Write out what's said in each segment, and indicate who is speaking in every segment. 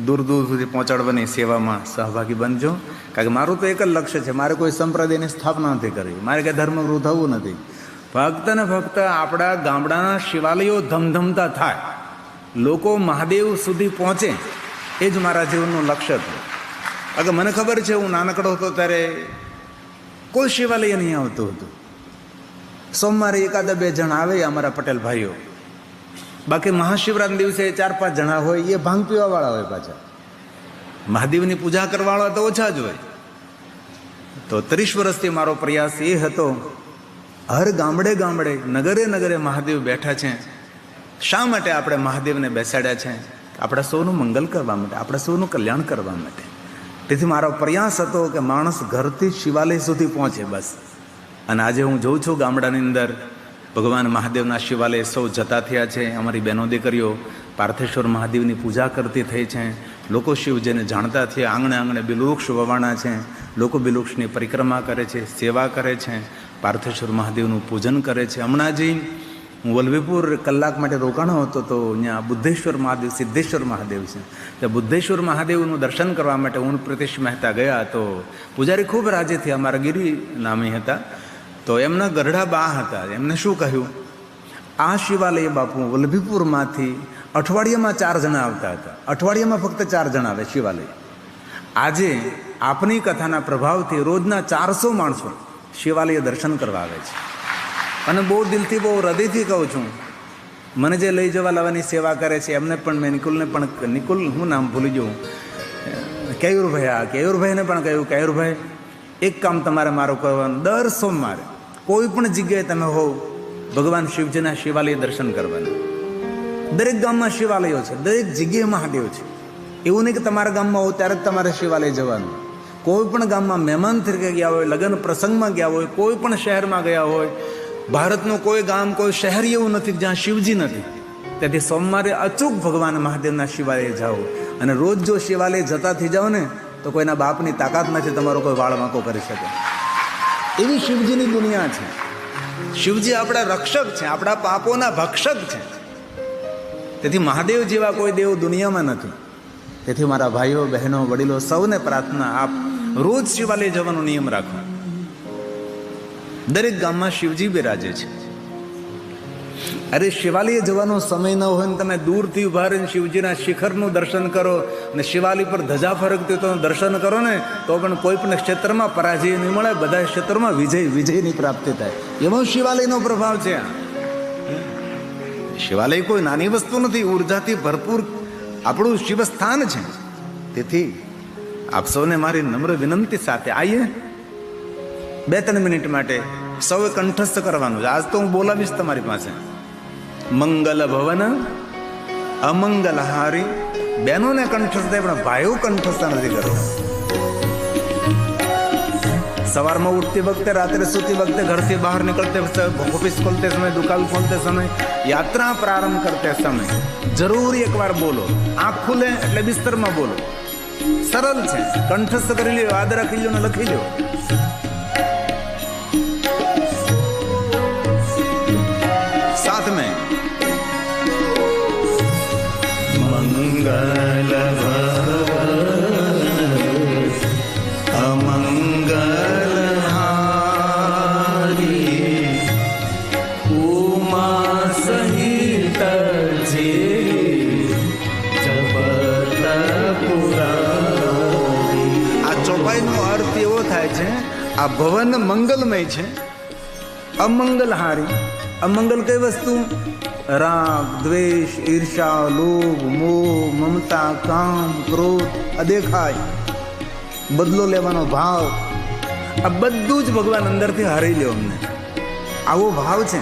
Speaker 1: દૂર દૂર સુધી પહોંચાડવાની સેવામાં સહભાગી બનજો. કારણ કે મારું તો એક જ લક્ષ્ય છે, મારે કોઈ સંપ્રદાયની સ્થાપના નથી કરવી, મારે કંઈ ધર્મગુરુ થવું નથી. ફક્ત ને ફક્ત આપણા ગામડાના શિવાલયો ધમધમતા થાય, લોકો મહાદેવ સુધી પહોંચે, એ જ મારા જીવનનું લક્ષ્ય હતું. અગર મને ખબર છે, હું નાનકડો હતો ત્યારે કોઈ શિવાલય નહીં આવતું હતું. સોમવારે એકાદ બે જણ આવે અમારા પટેલ ભાઈઓ, બાકી મહાશિવરાત્રિ દિવસે 4-5 જણા હોય, એ ભાંગ પીવાવાળા હોય. પાછા મહાદેવની પૂજા કરવાવાળા તો ઓછા જ હોય. તો 30 વર્ષથી મારો પ્રયાસ એ હતો, હર ગામડે ગામડે, નગરે નગરે મહાદેવ બેઠા છે. શા માટે આપણે મહાદેવને બેસાડ્યા છે? આપણા સૌનું મંગલ કરવા માટે, આપણા સૌનું કલ્યાણ કરવા માટે. તેથી મારો પ્રયાસ હતો કે માણસ ઘરથી શિવાલય સુધી પહોંચે, બસ. અને આજે હું જોઉં છું ગામડાની અંદર ભગવાન મહાદેવના શિવાલય સૌ જતા થયા છે. અમારી બહેનો દીકરીઓ પાર્થેશ્વર મહાદેવની પૂજા કરતી થઈ છે. લોકો શિવજીને જાણતા થયા. આંગણે આંગણે બિલવૃક્ષ વવાણા છે, લોકો બિલવૃક્ષની પરિક્રમા કરે છે, સેવા કરે છે, પાર્થેશ્વર મહાદેવનું પૂજન કરે છે. હમણાં જ હું વલ્લભીપુર કલાક માટે રોકાણો હતો, તો અહીંયા બુદ્ધેશ્વર મહાદેવ, સિદ્ધેશ્વર મહાદેવ છે. ત્યાં બુદ્ધેશ્વર મહાદેવનું દર્શન કરવા માટે હું પ્રિતેશ મહેતા ગયા. તો પૂજારી ખૂબ રાજી થયા, અમારા ગિરી નામી હતા. તો એમના ગરડા બા હતા. એમને શું કહ્યું, આ શિવાલય બાપુ વલ્લભીપુરમાંથી અઠવાડિયામાં 4 જણા આવતા હતા. અઠવાડિયામાં ફક્ત 4 જણા આવે શિવાલય. આજે આપની કથાના પ્રભાવથી રોજના 400 માણસો શિવાલય દર્શન કરવા આવે છે. અને બહુ દિલથી, બહુ હૃદયથી કહું છું, મને જે લઈ જવા લાવવાની સેવા કરે છે એમને પણ મેં નિકુલને પણ, નિકુલ હું નામ ભૂલી ગયું, કેયુરભાઈને પણ કહ્યું, કેયુરભાઈ એક કામ તમારે મારું કરવાનું, દર સોમવારે કોઈ પણ જગ્યાએ તમે હોવ, ભગવાન શિવજીના શિવાલય દર્શન કરવાના. દરેક ગામમાં શિવાલયો છે, દરેક જગ્યાએ મહાદેવ છે. એવું નહીં કે તમારા ગામમાં હો ત્યારે જ તમારે શિવાલય જવાનું. કોઈ પણ ગામમાં મહેમાન તરીકે ગયા હોય, લગ્ન પ્રસંગમાં ગયા હોય, કોઈ પણ શહેરમાં ગયા હોય, ભારતનું કોઈ ગામ, કોઈ શહેર એવું નથી જ્યાં શિવજી નથી. તેથી સોમવારે અચૂક ભગવાન મહાદેવના શિવાલય જાઓ. અને રોજ જો શિવાલય જતા થઈ જાઓ ને, તો કોઈના બાપની તાકાત નથી તમારો કોઈ વાળ વાંકો કરી શકે. એવી શિવજીની દુનિયા છે. શિવજી આપણા રક્ષક છે, આપણા પાપોના ભક્ષક છે. તેથી મહાદેવ જેવા કોઈ દેવ દુનિયામાં નથી. તેથી મારા ભાઈઓ, બહેનો, વડીલો સૌને પ્રાર્થના, આપ રોજ શિવાલય જવાનો નિયમ રાખો. દરેક ગામમાં શિવજી બિરાજે છે. અરે શિવાલય જવાનો સમય ન હોય ને તમે દૂરથી ઉભા રહીને શિવજીના શિખરનું દર્શન કરો અને શિવાલય પર ધજા ફરકતી તો દર્શન કરો ને, તો પણ કોઈ પણ ક્ષેત્રમાં પરાજય નહીં મળે, બધા ક્ષેત્રમાં વિજયની પ્રાપ્તિ થાય. એવો શિવાલયનો પ્રભાવ છે. શિવાલય કોઈ નાની વસ્તુ નથી, ઉર્જાથી ભરપૂર આપણું શિવસ્થાન છે. તેથી આપ સૌને મારી નમ્ર વિનંતી સાથે આવીએ 2-3 મિનિટ માટે સૌએ કંઠસ્થ કરવાનું છે. આજ તો હું બોલાવીશ તમારી પાસે. મંગલ ભવન અમંગલહારી. બહેનોને કંઠસ્થ થાય, પણ ભાઈઓ કંઠસ્થ નથી કરતા. સવારમાં ઉઠતી વખતે, રાત્રે સૂતી વખતે, ઘરથી બહાર નીકળતે વખતે, ઓફિસ ખોલતે સમય, દુકાન ખોલતે સમય, યાત્રા પ્રારંભ કરતે સમય જરૂર એકવાર બોલો. આંખ ખુલે એટલે બિસ્તરમાં બોલો. સરળ છે, કંઠસ્થ કરી લ્યો, યાદ રાખી લ્યો ને લખી લ્યો. साथ में मंगल अमंगलहारी उमा सहित जे जपत पुरारी. આ ચોપાઈનો અર્થ એવો થાય છે, આ ભવન મંગલમય છે, અમંગલહારી. અમંગલ કઈ વસ્તુ? રાગ, દ્વેષ, ઈર્ષા, લોભ, મોહ, મમતા, કામ, ક્રોધ, અદેખાય, બદલો લેવાનો ભાવ, આ બધું જ ભગવાન અંદરથી હારી લ્યો. અમને આવો ભાવ છે.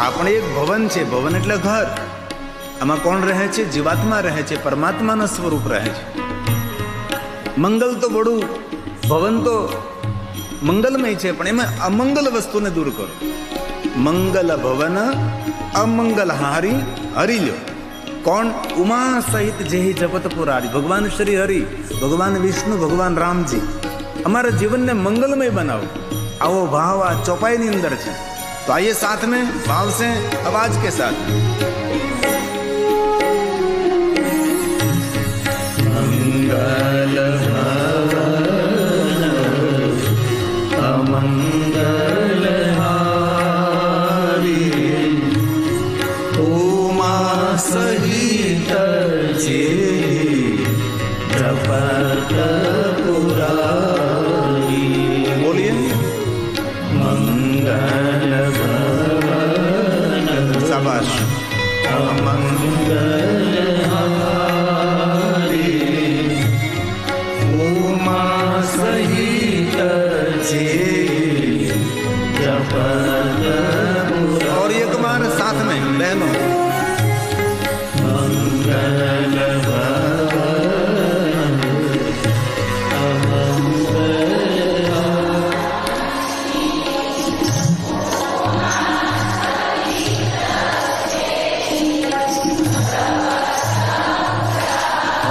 Speaker 1: આપણે એક ભવન છે. ભવન એટલે ઘર. આમાં કોણ રહે છે? જીવાત્મા રહે છે, પરમાત્માનું સ્વરૂપ રહે છે. મંગલ તો બડું, ભવન તો મંગલમય છે, પણ એમાં અમંગલ વસ્તુને દૂર કરો. મંગલ ભવન અમંગલહારી હરી લ્યો. કોણ? ઉમા સહિત જેહી જપત પુરારી. ભગવાન શ્રી હરિ, ભગવાન વિષ્ણુ, ભગવાન રામજી અમારા જીવનને મંગલમય બનાવો. આવો ભાવ આ ચોપાઈની અંદર છે. તો આइए साथ में भाव से आवाज के साथ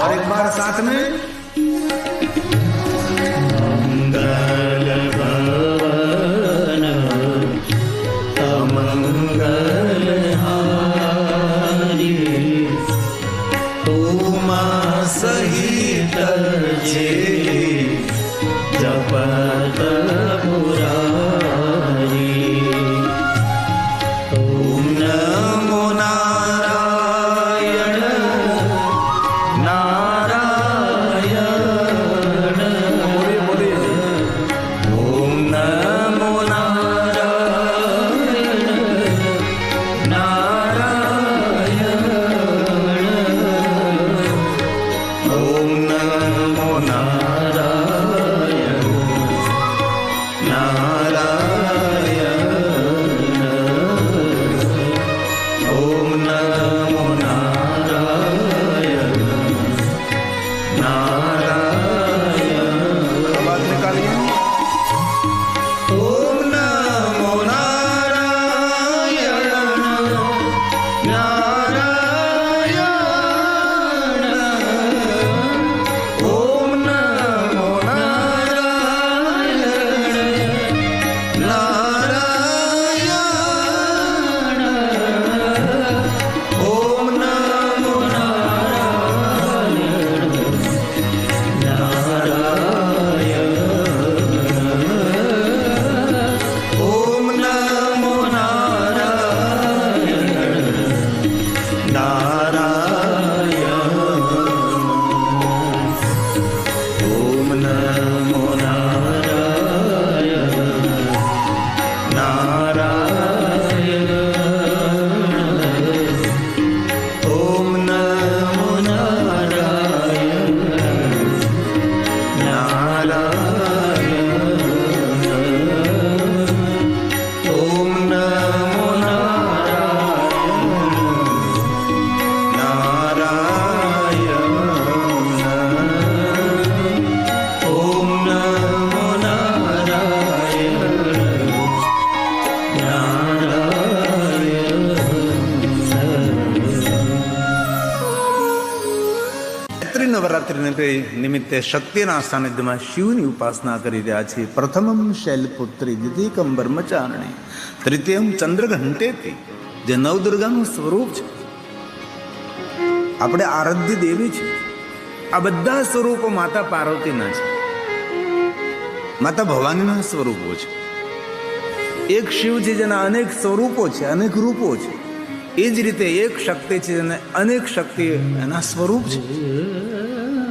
Speaker 1: और एक बार साथ में
Speaker 2: मंगल भवन अमंगल हारी उमा सहित जे जपत मुरारी ओम नमो नारायण नारायण ओम नमो नारायण नारायण ओम नमो नारायण नारायण ओम नमो नारायण नारायण
Speaker 1: आवाज निकालिए।
Speaker 2: ओम नमो नारायण नारायण ओम नमो नारायण नारायण ओम नमो नारायण नारायण ओम नमो नारायण नारायण ओम नमो नारायण नारायण ओम नमो नारायण नारायण ओम नमो नारायण नारायण ओम नमो
Speaker 1: ચૈત્રી નવરાત્રિને નિમિત્તે શક્તિના સાનિધ્યમાં શિવની ઉપાસના કરી રહ્યા છીએ. પ્રથમમ શૈલપુત્રી, દ્વિતીયકમ બ્રહ્મચારિણી, તૃતીયમ ચંદ્રઘંટેતી, જે નવદુર્ગાનું સ્વરૂપ છે. આપણે આરાધ્ય દેવી છે. આ બધા સ્વરૂપો માતા પાર્વતીના છે, માતા ભવાનીના સ્વરૂપો છે. એક શિવ છે જેના અનેક સ્વરૂપો છે, અનેક રૂપો છે. એ જ રીતે એક શક્તિ છે જેને અનેક શક્તિ એના સ્વરૂપ છે.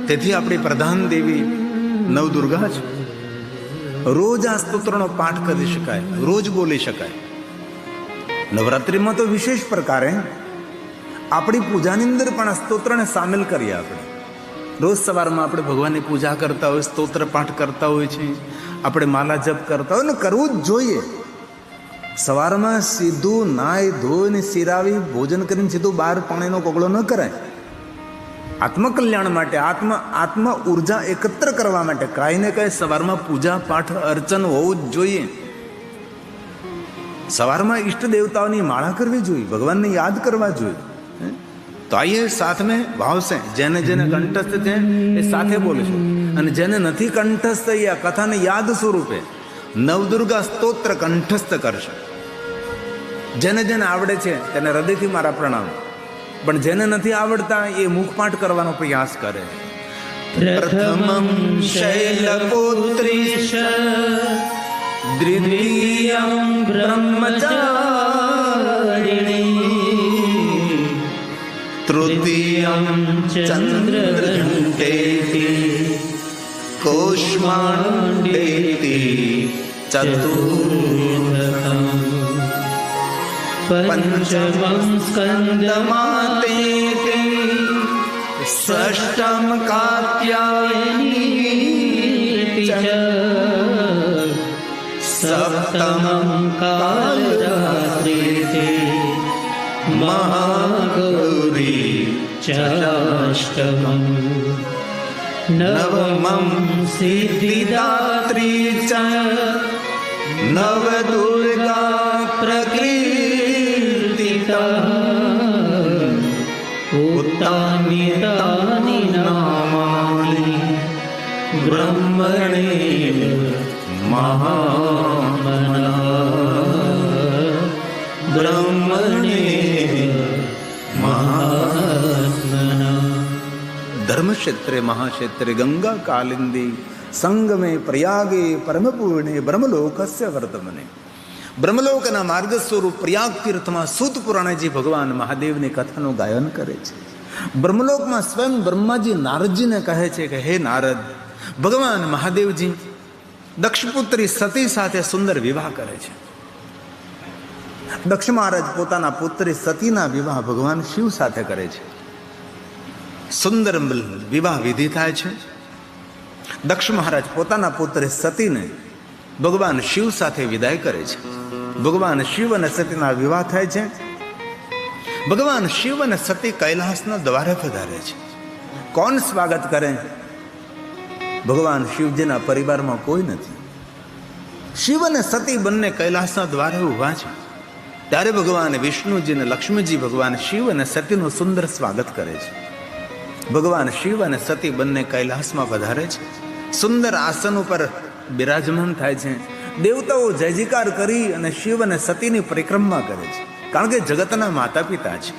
Speaker 1: તેથી આપણી પ્રધાન દેવી નવદુર્ગા છે. રોજ આ સ્તોત્રનો પાઠ કરી શકાય, રોજ બોલી શકાય. નવરાત્રિમાં તો વિશેષ પ્રકારે આપણી પૂજાની અંદર પણ આ સ્તોત્રને સામેલ કરીએ. આપણે રોજ સવારમાં આપણે ભગવાનની પૂજા કરતા હોય, સ્તોત્ર પાઠ કરતા હોય છે, આપણે માલા જપ કરતા હોય ને કરવું જ જોઈએ. સવારમાં સીધું નાય ધોઈને સિરાવી ભોજન કરીને સીધું બહાર પાણીનો કોગળો ન કરાય. આત્મકલ્યાણ માટે, આત્મ ઉર્જા એકત્ર કરવા માટે કાંઈ ને કાંઈ સવારમાં પૂજા પાઠ અર્ચન હોવું જ જોઈએ. સવારમાં ઈષ્ટ દેવતાઓની માળા કરવી જોઈએ, ભગવાનને યાદ કરવા જોઈએ. તો આઈએ સાથ મેં ભાવ સે, જેને જેને કંઠસ્થ છે એ સાથે બોલીશું, અને જેને નથી કંઠસ્થ એ આ કથાને યાદ સ્વરૂપે નવદુર્ગા સ્તોત્ર કંઠસ્થ કરશે. જેને જેને આવડે છે તેને હૃદયથી મારા પ્રણામ, પણ જેને નથી આવડતા એ મુખપાઠ કરવાનો પ્રયાસ કરે.
Speaker 2: પ્રથમં શૈલપુત્રી દ્વિતીયં બ્રહ્મચારિણી તૃતીયં ચંદ્રઘંટેતી કૌષ્માંડેતી ચતુર્થમ પંચમં સ્કંદમાતેતી ષષ્ઠમ કાત્યાયની ચ સપ્તમં કાલરાત્રિ મહાગૌરી ચાષ્ટમં નવમં સિદ્ધિદાત્રી ચ નવદુર્ગા પ્રકૃતિતા ઉત્તાનિતાનિ નામ બ્રહ્મણે મહાત્મના બ્રહ્મણે મહાત્મના.
Speaker 1: ધર્મક્ષેત્રે મહાક્ષેત્રે ગંગા કાલિંદી સંગમે પ્રયાગે પરમપૂર્ણે બ્રહ્મલોકસ્ય વર્તમને. બ્રહ્મલોકના માર્ગ સ્વરૂપ પ્રયાગ તીર્થમાં સૂત પુરાણેજી ભગવાન મહાદેવની કથાનું ગાયન કરે છે. બ્રહ્મલોકમાં સ્વયં બ્રહ્માજી નારદજીને કહે છે કે હે નારદ, ભગવાન મહાદેવજી દક્ષપુત્રી સતી સાથે સુંદર વિવાહ કરે છે. દક્ષ મહારાજ પોતાના પુત્રી સતીના વિવાહ ભગવાન શિવ સાથે કરે છે. સુંદર વિવાહ વિધિ થાય છે. દક્ષ મહારાજ પોતાના પુત્રી સતીને ભગવાન શિવ સાથે વિદાય કરે છે. ભગવાન શિવ અને સતીના વિવાહ થાય છે. ભગવાન શિવ અને સતી કૈલાસના દ્વારે પધારે છે. કોણ સ્વાગત કરે? ભગવાન શિવજીના પરિવારમાં કોઈ નથી. શિવ અને સતી બંને કૈલાસના દ્વારે ઊભા છે. ત્યારે ભગવાન વિષ્ણુજી અને લક્ષ્મીજી ભગવાન શિવ અને સતીનું સુંદર સ્વાગત કરે છે. ભગવાન શિવ અને સતી બંને કૈલાસમાં પધારે છે. સુંદર આસન ઉપર બિરાજમાન થાય છે. દેવતાઓ જય જયકાર કરી અને શિવ અને સતીની પરિક્રમા કરે છે. કારણ કે જગતના માતા પિતા છે.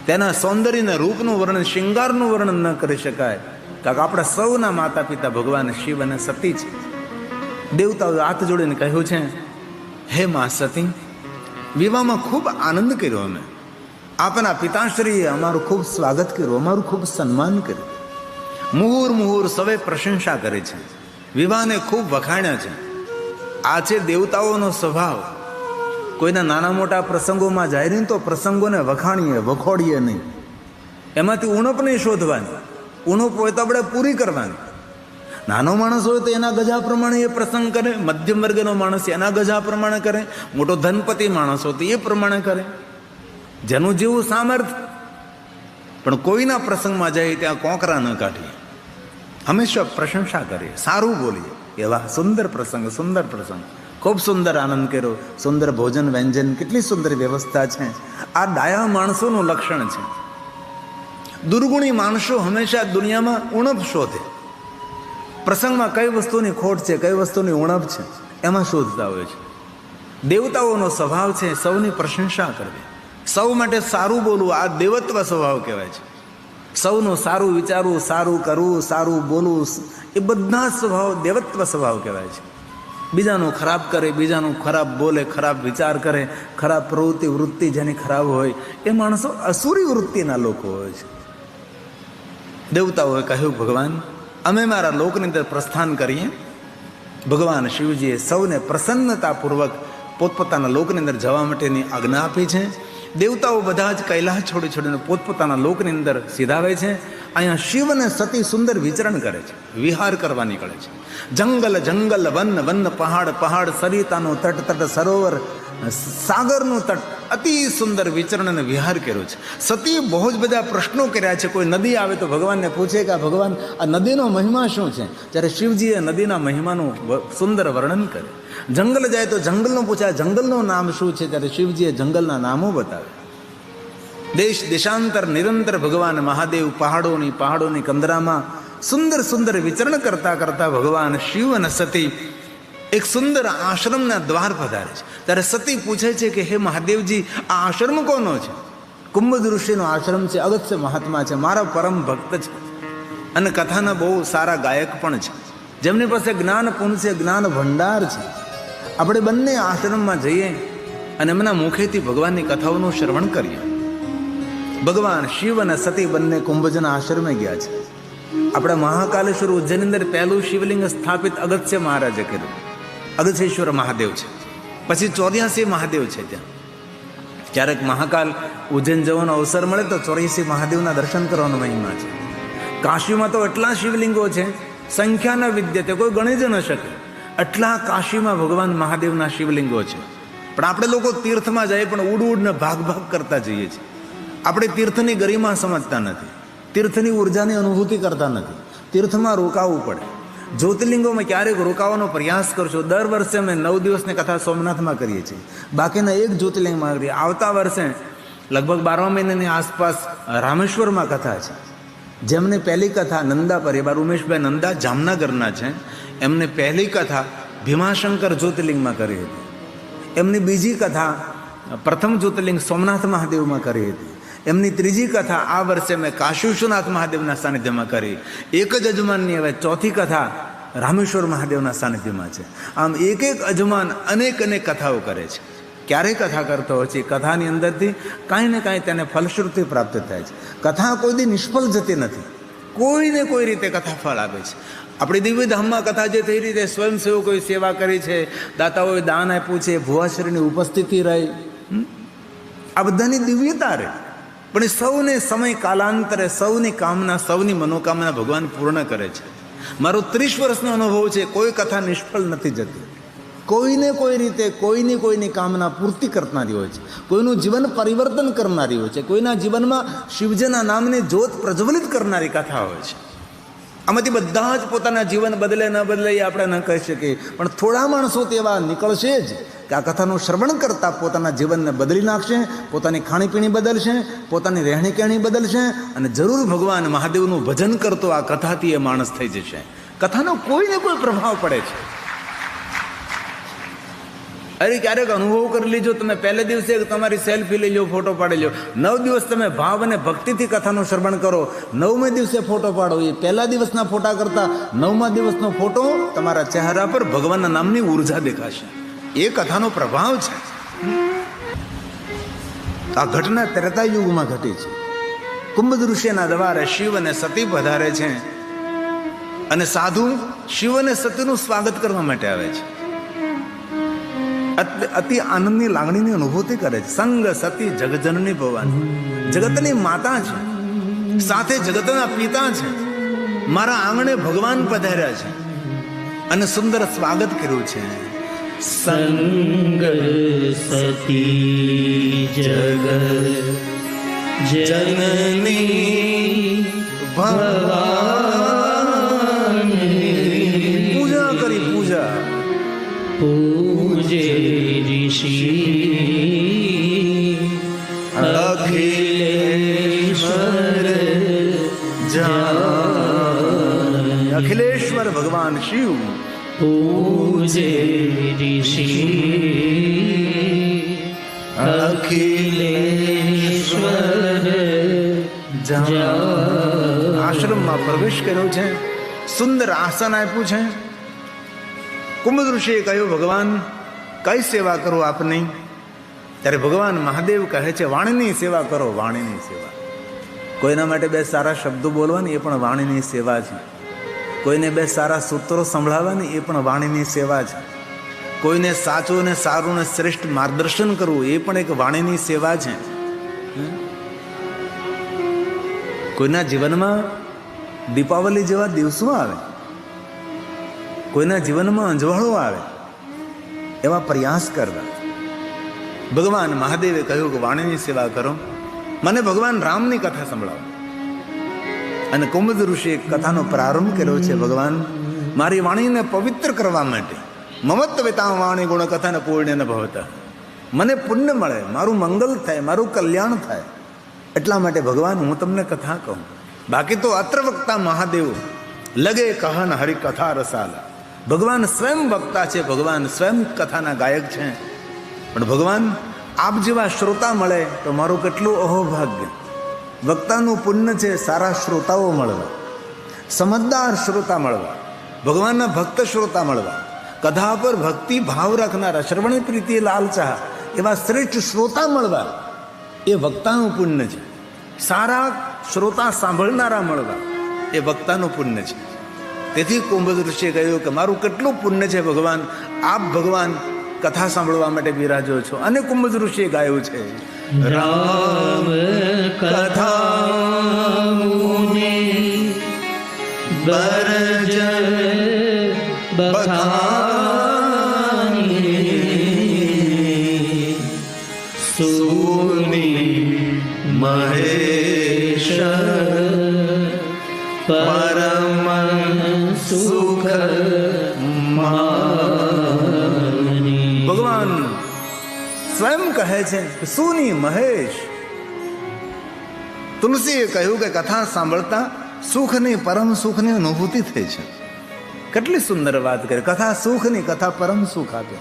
Speaker 1: તેના સૌંદર્યના રૂપનું વર્ણન, શૃંગારનું વર્ણન ન કરી શકાય. કારણ કે આપણા સૌના માતા પિતા ભગવાન શિવ અને સતી છે. દેવતાઓએ હાથ જોડીને કહ્યું છે, હે મા સતી, વિવાહમાં ખૂબ આનંદ કર્યો. અમે આપના પિતાશ્રીએ અમારું ખૂબ સ્વાગત કર્યું, અમારું ખૂબ સન્માન કર્યું. મુહૂર મુહૂર સવે પ્રશંસા કરે છે. વિવાહને ખૂબ વખાણ્યા છે. આ છે દેવતાઓનો સ્વભાવ. કોઈના નાના મોટા પ્રસંગોમાં જાય નહીં તો પ્રસંગોને વખાણીએ, વખોડીએ નહીં. એમાંથી ઉણપ નહીં શોધવાની. ઉણપ હોય તો આપણે પૂરી કરવાની. નાનો માણસ હોય તો એના ગજા પ્રમાણે એ પ્રસંગ કરે. મધ્યમ વર્ગનો માણસ એના ગજા પ્રમાણે કરે. મોટો ધનપતિ માણસ હોય તો એ પ્રમાણે કરે. જેનું જેવું સામર્થ્ય. પણ કોઈના પ્રસંગમાં જાય ત્યાં કોકરા ન કાઢીએ. હંમેશા પ્રશંસા કરીએ, સારું બોલીએ. એવા સુંદર પ્રસંગ, સુંદર પ્રસંગ, ખૂબ સુંદર આનંદ કર્યો. સુંદર ભોજન વ્યંજન, કેટલી સુંદર વ્યવસ્થા છે. આ ડાયા માણસોનું લક્ષણ છે. દુર્ગુણી માણસો હંમેશા દુનિયામાં ઉણપ શોધે. પ્રસંગમાં કઈ વસ્તુની ખોટ છે, કઈ વસ્તુની ઉણપ છે, એમાં શોધતા હોય છે. દેવતાઓનો સ્વભાવ છે સૌની પ્રશંસા કરવી, સૌ માટે સારું બોલવું. આ દેવત્વ સ્વભાવ કહેવાય છે. સૌનું સારું વિચારવું, સારું કરવું, સારું બોલવું, એ બધા સ્વભાવ દેવત્વ સ્વભાવ કહેવાય છે. બીજાનું ખરાબ કરે, બીજાનું ખરાબ બોલે, ખરાબ વિચાર કરે, ખરાબ પ્રવૃત્તિ વૃત્તિ જેની ખરાબ હોય, એ માણસો અસુરી વૃત્તિના લોકો હોય છે. દેવતાઓએ કહ્યું, ભગવાન અમે મારા લોકની અંદર પ્રસ્થાન કરીએ. ભગવાન શિવજીએ સૌને પ્રસન્નતાપૂર્વક પોતપોતાના લોકની અંદર જવા માટેની આજ્ઞા આપી છે. દેવતાઓ બધા જ કૈલાસ છોડી છોડીને પોતપોતાના લોકની અંદર સીધાવે છે. અહીંયા શિવ અને સતી સુંદર વિચરણ કરે છે, વિહાર કરવા નીકળે છે. જંગલ જંગલ, વન વન, પહાડ પહાડ, સરિતાનો તટ તટ, સરોવર સાગરનું તટ, અતિ સુંદર વિચરણ અને વિહાર કર્યો છે. સતીએ બહુ જ બધા પ્રશ્નો કર્યા છે. કોઈ નદી આવે તો ભગવાનને પૂછે કે ભગવાન આ નદીનો મહિમા શું છે? ત્યારે શિવજીએ નદીના મહિમાનું સુંદર વર્ણન કરે. જંગલ જાય તો જંગલનું પૂછાય, જંગલનું નામ શું છે? ત્યારે શિવજીએ જંગલના નામો બતાવે. દેશ દેશાંતર નિરંતર ભગવાન મહાદેવ પહાડોની કંદરામાં સુંદર સુંદર વિચરણ કરતા કરતા ભગવાન શિવ અને સતી એક સુંદર આશ્રમના દ્વાર પધારે છે. ત્યારે સતી પૂછે છે કે હે મહાદેવજી, આ આશ્રમ કોનો છે? કુંભજ ઋષિનો આશ્રમ છે. અગત્ય મહાત્મા છે, મારા પરમ ભક્ત છે અને કથાના બહુ સારા ગાયક પણ છે, જેમની પાસે જ્ઞાન પૂર્ણ છે, જ્ઞાન ભંડાર છે. આપણે બંને આશ્રમમાં જઈએ અને એમના મુખેથી ભગવાનની કથાઓનું શ્રવણ કરીએ. ભગવાન શિવ અને સતી બંને કુંભજના આશ્રમે ગયા છે. આપણા મહાકાલેશ્વર ઉજ્જૈનની અંદર પહેલું શિવલિંગ સ્થાપિત અગત્ય મહારાજે કર્યું. અગત્યેશ્વર મહાદેવ છે. પછી 84 મહાદેવ છે ત્યાં. ક્યારેક મહાકાલ ઉજ્જૈન જવાનો અવસર મળે તો 84 મહાદેવના દર્શન કરવાનો મહિમા છે. કાશીમાં તો એટલા શિવલિંગો છે, સંખ્યાના વિદ્યતે કોઈ ગણી જ ન શકે. એટલા કાશીમાં ભગવાન મહાદેવના શિવલિંગો છે. પણ આપણે લોકો તીર્થમાં જઈએ પણ ઉડને ભાગ કરતા જઈએ છીએ. આપણે તીર્થની ગરિમા સમજતા નથી, તીર્થની ઉર્જાની અનુભૂતિ કરતા નથી. તીર્થમાં રોકાવું પડે. જ્યોતિર્લિંગોમાં ક્યારેક રોકાવાનો પ્રયાસ કરશો. દર વર્ષે અમે 9 દિવસની કથા સોમનાથમાં કરીએ છીએ, બાકીના એક જ્યોતિર્લિંગમાં કરીએ. આવતા વર્ષે લગભગ 12મા મહિનાની આસપાસ રામેશ્વરમાં કથા છે. જેમની પહેલી કથા નંદા પરિવાર, ઉમેશભાઈ નંદા જામનગરના છે, એમને પહેલી કથા ભીમાશંકર જ્યોતિર્લિંગમાં કરી હતી. એમની બીજી કથા પ્રથમ જ્યોતિર્લિંગ સોમનાથ મહાદેવમાં કરી હતી. એમની ત્રીજી કથા આ વર્ષે મેં કાશી વિશ્વનાથ મહાદેવના સાનિધ્યમાં કરી. એક જ અજમાનની હવે ચોથી કથા રામેશ્વર મહાદેવના સાનિધ્યમાં છે. આમ એક એક અજમાન અનેક અનેક કથાઓ કરે છે. ક્યારે કથા કરતો હોય છે, કથાની અંદરથી કાંઈ ને કાંઈ તેને ફલશ્રુતિ પ્રાપ્ત થાય છે. કથા કોઈ દી નિષ્ફળ જતી નથી, કોઈને કોઈ રીતે કથા ફળ આપે છે. આપણી દિવ્ય ધામમાં કથા જે થઈ રીતે સ્વયંસેવકોએ સેવા કરી છે, દાતાઓએ દાન આપ્યું છે, ભુવાશ્રીની ઉપસ્થિતિ રહી, આ બધાની દિવ્યતા રહે. પણ એ સૌને સમય કાલાંતરે સૌની કામના, સૌની મનોકામના ભગવાન પૂર્ણ કરે છે. મારો 30 વર્ષનો અનુભવ છે, કોઈ કથા નિષ્ફળ નથી જતી. કોઈને કોઈ રીતે કોઈની કામના પૂર્તિ કરનારી હોય છે, કોઈનું જીવન પરિવર્તન કરનારી હોય છે, કોઈના જીવનમાં શિવજીના નામની જ્યોત પ્રજ્વલિત કરનારી કથા હોય છે. આમાંથી બધા જ પોતાના જીવન બદલે ન બદલે એ આપણે ન કહી શકીએ, પણ થોડા માણસો તેવા નીકળશે જ કે આ કથાનું શ્રવણ કરતાં પોતાના જીવનને બદલી નાખશે, પોતાની ખાણીપીણી બદલશે, પોતાની રહેણી કહેણી બદલશે, અને જરૂર ભગવાન મહાદેવનું ભજન કરતો આ કથાથી એ માણસ થઈ જશે. કથાનો કોઈને કોઈ પ્રભાવ પડે છે. અરે ક્યારેક અનુભવ કરી લીજો તમે. પહેલે દિવસે તમારી સેલ્ફી લઈ લો, ફોટો પાડી લો. 9 દિવસ તમે ભાવ અને ભક્તિથી કથાનું શ્રવણ કરો. 9મે દિવસે ફોટો પાડો. એ પહેલા દિવસના ફોટા કરતા 9મા દિવસનો ફોટો તમારા ચહેરા પર ભગવાનના નામની ઉર્જા દેખાશે. એ કથાનો પ્રભાવ છે. આ ઘટના ત્રેતા યુગમાં ઘટી છે. કુંભદ ઋષિના દ્વારે શિવ અને સતી પધારે છે, અને સાધુ શિવ અને સતીનું સ્વાગત કરવા માટે આવે છે. અતિ આનંદની લાગણીની અનુભૂતિ કરે છે. સંગ સતી જગજનની ભવાની, જગતની માતા છે, સાથે જગતના પિતા છે. મારા આંગણે ભગવાન પધાર્યા છે અને સુંદર સ્વાગત કર્યું છે.
Speaker 2: સંગ સતી જગ જનની ભવાની,
Speaker 1: પૂજા કરી, પૂજા
Speaker 2: પૂજે ઋષિ અખિલેશ્વર
Speaker 1: અખિલેશ્વર ભગવાન શિવ
Speaker 2: પૂજે ઋષિ અખિલેશ્વર
Speaker 1: આશ્રમમાં પ્રવેશ કર્યો છે. સુંદર આસન આપ્યું છે. કુંભદ ઋષિએ કહ્યું, ભગવાન કઈ સેવા કરું આપની? ત્યારે ભગવાન મહાદેવ કહે છે, વાણીની સેવા કરો, વાણીની સેવા. કોઈના માટે 2 સારા શબ્દો બોલવાની એ પણ વાણીની સેવા છે. કોઈને 2 સારા સૂત્રો સંભળાવવાની એ પણ વાણીની સેવા છે. કોઈને સાચું ને સારું ને શ્રેષ્ઠ માર્ગદર્શન કરવું એ પણ એક વાણીની સેવા છે. કોઈના જીવનમાં દીપાવલી જેવા દિવસો આવે, કોઈના જીવનમાં અંજવાળો આવે, એવા પ્રયાસ કરવા. ભગવાન મહાદેવે કહ્યું કે વાણીની સેવા કરો. મને ભગવાન રામની કથા સંભળાવો. અને કુંભદ ઋષિએ કથાનો પ્રારંભ કર્યો છે. ભગવાન મારી વાણીને પવિત્ર કરવા માટે, મમત્વતા વાણી ગુણ કથાને પૂર્ણ ન ભવતા, મને પુણ્ય મળે, મારું મંગલ થાય, મારું કલ્યાણ થાય, એટલા માટે ભગવાન હું તમને કથા કહું. બાકી તો અત્ર વક્તા મહાદેવ લગે કહન હરિ કથા રસાલા. ભગવાન સ્વયં વક્તા છે, ભગવાન સ્વયં કથાના ગાયક છે. પણ ભગવાન આપ જેવા શ્રોતા મળે તો મારું કેટલું અહોભાગ્ય. વક્તાનું પુણ્ય છે સારા શ્રોતાઓ મળવા, સમજદાર શ્રોતા મળવા, ભગવાનના ભક્ત શ્રોતા મળવા, કથા પર ભક્તિ ભાવ રાખનારા, શ્રવણ પ્રીતિ લાલચા એવા શ્રેષ્ઠ શ્રોતા મળવા, એ વક્તાનું પુણ્ય છે. સારા શ્રોતા સાંભળનારા મળવા એ વક્તાનું પુણ્ય છે. તેથી કુંભદ ઋષિએ કહ્યું કે મારું કેટલું પુણ્ય છે ભગવાન, આપ ભગવાન કથા સાંભળવા માટે બિરાજો છો. અને કુંભદ ઋષિએ ગાયું છે,
Speaker 2: રામ કથા મુને બરજ બખાની, સુની મહેશ પરમ સુખ માની.
Speaker 1: ભગવાન સ્વયં કહે છે કે સુની મહેશ. તુલસીએ કહ્યું કે કથા સાંભળતા સુખની, પરમ સુખની અનુભૂતિ થઈ છે. કેટલી સુંદર વાત કરી. કથા સુખની, કથા પરમ સુખ આપે.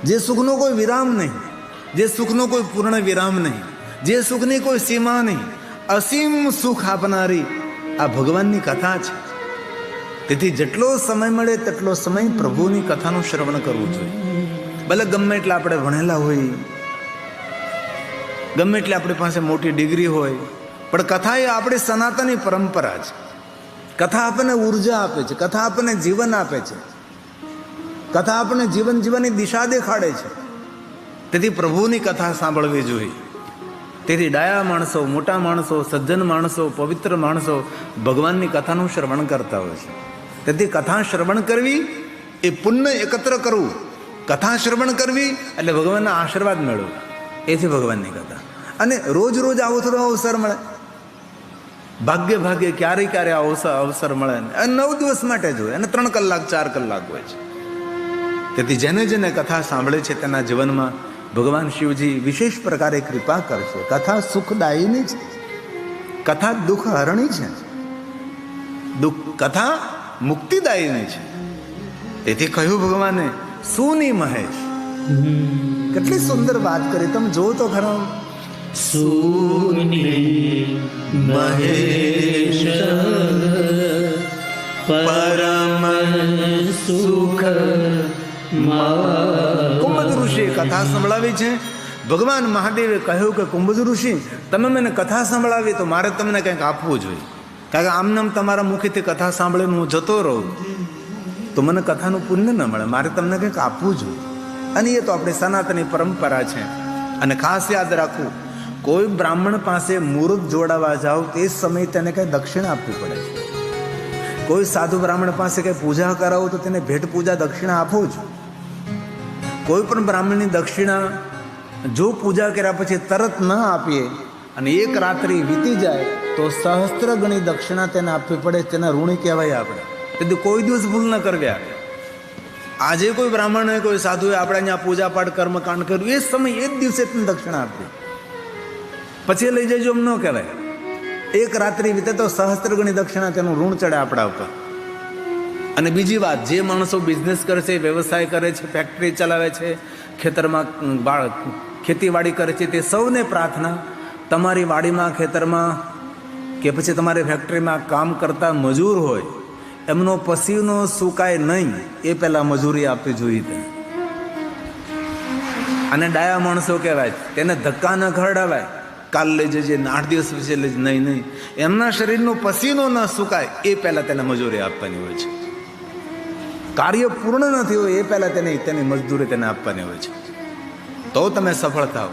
Speaker 1: જે સુખનો કોઈ વિરામ નહીં, જે સુખનો કોઈ પૂર્ણ વિરામ નહીં, જે સુખની કોઈ સીમા નહીં, અસીમ સુખ આપનારી આ ભગવાનની કથા છે. તેથી જેટલો સમય મળે તેટલો સમય પ્રભુની કથાનું શ્રવણ કરવું જોઈએ. ભલે ગમે એટલે આપણે ભણેલા હોય, ગમે એટલે આપણી પાસે મોટી ડિગ્રી હોય, પણ કથા એ આપણી સનાતની પરંપરા છે. કથા આપણને ઉર્જા આપે છે, કથા આપણને જીવન આપે છે, કથા આપણને જીવન જીવવાની દિશા દેખાડે છે. તેથી પ્રભુની કથા સાંભળવી જોઈએ. તેથી ડાયા માણસો, મોટા માણસો, સજ્જન માણસો, પવિત્ર માણસો ભગવાનની કથાનું શ્રવણ કરતા હોય છે. તેથી કથા શ્રવણ કરવી એ પુણ્ય એકત્ર કરવું. કથા શ્રવણ કરવી એટલે ભગવાનના આશીર્વાદ મેળવવા. એથી ભગવાનની કથા. અને રોજ રોજ આવો થોડો અવસર મળે, ભાગ્ય ભાગ્ય ક્યારે ક્યારે અવસર મળે. અને 9 દિવસ માટે જ હોય, અને 3 કલાક 4 કલાક હોય છે. તેથી જેને જેને કથા સાંભળે છે તેના જીવનમાં ભગવાન શિવજી વિશેષ પ્રકારે કૃપા કરશે. કથા સુખદાયીની છે, કથા દુઃખ હરણી છે, કથા મુક્તિદાયીની છે. તેથી કહ્યું ભગવાને સુની મહેશ. કેટલી સુંદર વાત કરી. તમે જોવો તો ખરા.
Speaker 2: સુની મહેશ પરમ સુખ
Speaker 1: કુંભજ ઋષિએ કથા સંભળાવી છે. ભગવાન મહાદેવે કહ્યું કે કુંભજ ઋષિ, તમે મને કથા સંભળાવી તો મારે તમને કંઈક આપવું જોઈએ. કારણ કે આમનામ તમારા મુખેથી કથા સાંભળીને હું જતો રહું તો મને કથાનું પુણ્ય ન મળે. મારે તમને કંઈક આપવું જોઈએ. અને એ તો આપણી સનાતની પરંપરા છે. અને ખાસ યાદ રાખવું, કોઈ બ્રાહ્મણ પાસે મુહૂર્ત જોડાવા જાઓ તે સમયે તેને કંઈ દક્ષિણા આપવી પડે છે. કોઈ સાધુ બ્રાહ્મણ પાસે કંઈ પૂજા કરાવો તો તેને ભેટ પૂજા દક્ષિણા આપો જ. કોઈ પણ બ્રાહ્મણની દક્ષિણા જો પૂજા કર્યા પછી તરત ન આપીએ અને એક રાત્રિ વીતી જાય તો સહસ્ત્ર ગણી દક્ષિણા તેને આપવી પડે. તેના ઋણી કહેવાય આપણે. તેથી કોઈ દિવસ ભૂલ ન કરવી. આજે કોઈ બ્રાહ્મણ હોય, કોઈ સાધુ હોય, આપણે અહીંયા પૂજા પાઠ કર્મકાંડ કર્યું, એ સમય એ જ દિવસે તેને દક્ષિણા આપવી. પછી લઈ જજો એમ ન કહેવાય. એક રાત્રિ વીતે તો સહસ્ત્ર ગણી દક્ષિણા તેનું ઋણ ચડે આપણા ઉપર. અને બીજી વાત, જે માણસો બિઝનેસ કરે છે, વ્યવસાય કરે છે, ફેક્ટરી ચલાવે છે, ખેતરમાં ખેતીવાડી કરે છે, તે સૌને પ્રાર્થના, તમારી વાડીમાં, ખેતરમાં કે પછી તમારી ફેક્ટરીમાં કામ કરતા મજૂર હોય એમનો પસીનો સુકાય નહીં એ પહેલાં મજૂરી આપવી જોઈએ. અને ડાયા માણસો કહેવાય, તેને ધક્કા ન ખરડાવાય. કાલ લઈ જજે, 8 દિવસ પછી લઈ જજે, નહીં. એમના શરીરનો પસીનો ન સુકાય એ પહેલાં તેને મજૂરી આપવાની હોય છે. કાર્ય પૂર્ણ નથી હોય એ પહેલાં તેની મજદૂરી તેને આપવાની હોય છે. તો તમે સફળ થાવ.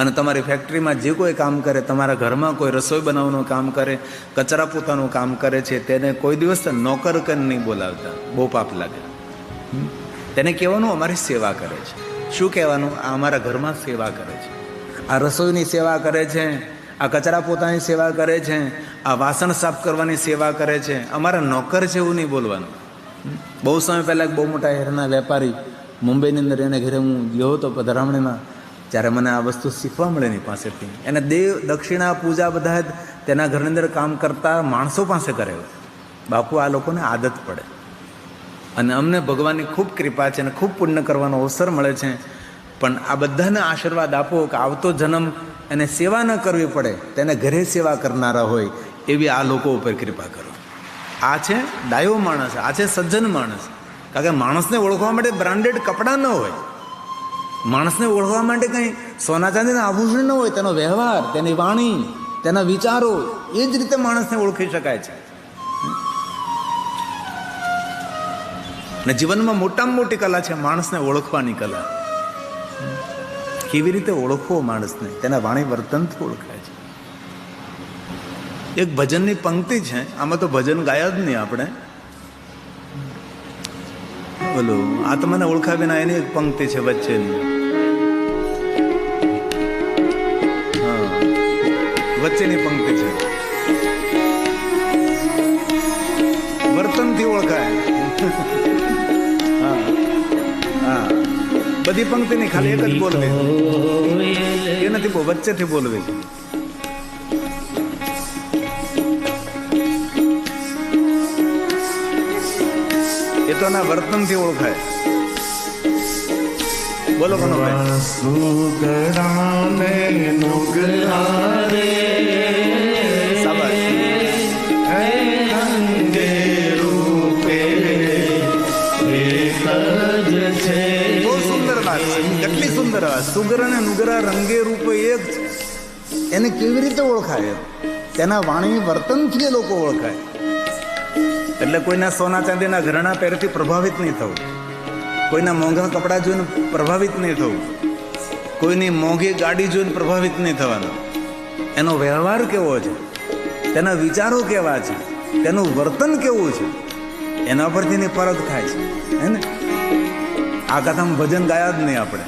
Speaker 1: અને તમારી ફેક્ટરીમાં જે કોઈ કામ કરે, તમારા ઘરમાં કોઈ રસોઈ બનાવવાનું કામ કરે, કચરા પોતાનું કામ કરે છે, તેને કોઈ દિવસ નોકર કર નહીં બોલાવતા. બહુ પાપ લાગે. તેને કહેવાનું અમારી સેવા કરે છે. શું કહેવાનું? આ અમારા ઘરમાં સેવા કરે છે, આ રસોઈની સેવા કરે છે, આ કચરા પોતાની સેવા કરે છે, આ વાસણ સાફ કરવાની સેવા કરે છે, અમારા નોકર છે એવું નહીં બોલવાનું. બહુ સમય પહેલાં બહુ મોટા હેરના વેપારી મુંબઈની અંદર એને ઘરે હું ગયો હતો પધરામણીમાં, ત્યારે મને આ વસ્તુ શીખવા મળે એની પાસેથી. એને દેવ દક્ષિણા પૂજા બધા જ તેના ઘરની અંદર કામ કરતા માણસો પાસે કરે. બાપુ, આ લોકોને આદત પડે. અને અમને ભગવાનની ખૂબ કૃપા છે અને ખૂબ પુણ્ય કરવાનો અવસર મળે છે. પણ આ બધાને આશીર્વાદ આપો કે આવતો જન્મ એને સેવા ન કરવી પડે, તેને ઘરે સેવા કરનારા હોય એવી આ લોકો ઉપર કૃપા કરો. આ છે ડાયો માણસ, આ છે સજ્જન માણસ. કારણ કે માણસને ઓળખવા માટે બ્રાન્ડેડ કપડાં ન હોય, માણસને ઓળખવા માટે કંઈ સોના ચાંદીના આભૂષણ ન હોય. તેનો વ્યવહાર, તેની વાણી, તેના વિચારો, એ જ રીતે માણસને ઓળખી શકાય છે. ને જીવનમાં મોટામાં મોટી કલા છે માણસને ઓળખવાની કલા. કેવી રીતે ઓળખવો માણસને? તેના વાણી વર્તનથી ઓળખાય છે. એક ભજનની પંક્તિ છે, આમાં તો ભજન ગાયા જ નહીં આપણે. બોલો, આ તો મને ઓળખા વિના એની એક પંક્તિ છે વચ્ચેની. હા, વચ્ચેની પંક્તિ છે, વર્તનથી ઓળખાય. હા હા, બધી પંક્તિ નહીં, ખાલી એક જ બોલવી. એ નથી, વચ્ચેથી બોલવી. એ તો એના વર્તનથી ઓળખાય. બોલો કનુભાઈ.
Speaker 2: સુગરાને નુગરારે રંગે રૂપે એક જ છે.
Speaker 1: બહુ સુંદર વાત છે. કેટલી સુંદર વાત. સુગર અને નુગરા રંગે રૂપે એક છે. એને કેવી રીતે ઓળખાય? તેના વાણી વર્તનથી એ લોકો ઓળખાય. એટલે કોઈના સોના ચાંદીના ઘરેણા પહેરથી પ્રભાવિત નહીં થવું, કોઈના મોંઘા કપડાં જોઈને પ્રભાવિત નહીં થવું, કોઈની મોંઘી ગાડી જોઈને પ્રભાવિત નહીં થવાનું. એનો વ્યવહાર કેવો છે, તેના વિચારો કેવા છે, તેનું વર્તન કેવું છે, એના પરથી એની પરખ થાય છે. હે ને? આ કથામાં ભજન ગાયા જ નહીં આપણે.